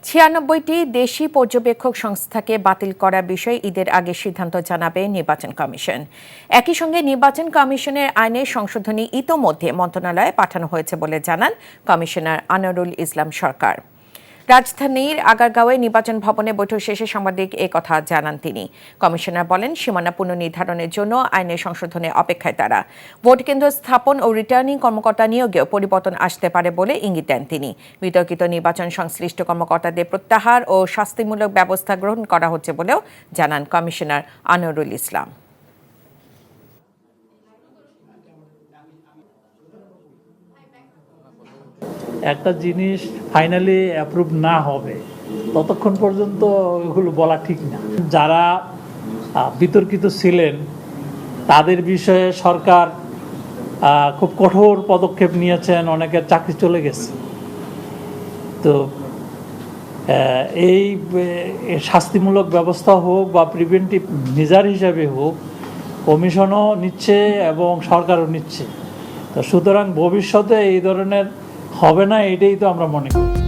৯৬টি দেশি পর্যবেক্ষক সংস্থাকে বাতিল করার বিষয়ে ঈদের আগে সিদ্ধান্ত জানাবে নির্বাচন কমিশন। একই সঙ্গে নির্বাচন কমিশনের আইনে সংশোধনী ইতোমধ্যে মন্ত্রণালয়ে পাঠানো হয়েছে বলে জানান কমিশনার আনোয়ারুল ইসলাম সরকার। রাজধানীর আগারগাঁওয়ে নির্বাচন ভবনে বৈঠক শেষে সাংবাদিক কথা জানান তিনি। কমিশনার বলেন, সীমানা পুনর্নির্ধারণের জন্য আইনের সংশোধনের অপেক্ষায় তারা। ভোট কেন্দ্র স্থাপন ও রিটার্নিং কর্মকর্তা নিয়োগেও পরিবর্তন আসতে পারে বলে ইঙ্গিত দেন তিনি। বিতর্কিত নির্বাচন সংশ্লিষ্ট কর্মকর্তাদের প্রত্যাহার ও শাস্তিমূলক ব্যবস্থা গ্রহণ করা হচ্ছে বলেও জানান কমিশনার আনোয়ারুল ইসলাম। একটা জিনিস ফাইনালি অ্যাপ্রুভ না হবে ততক্ষণ পর্যন্ত এগুলো বলা ঠিক না। যারা বিতর্কিত ছিলেন তাদের বিষয়ে সরকার খুব কঠোর পদক্ষেপ নিয়েছেন, অনেকের চাকরি চলে গেছে। তো এই শাস্তিমূলক ব্যবস্থা হোক বা প্রিভেন্টিভ মেজার হিসাবে হোক, কমিশনও নিচ্ছে এবং সরকারও নিচ্ছে। তো সুতরাং ভবিষ্যতে এই ধরনের হবে না, এটাই তো আমরা মনে করি।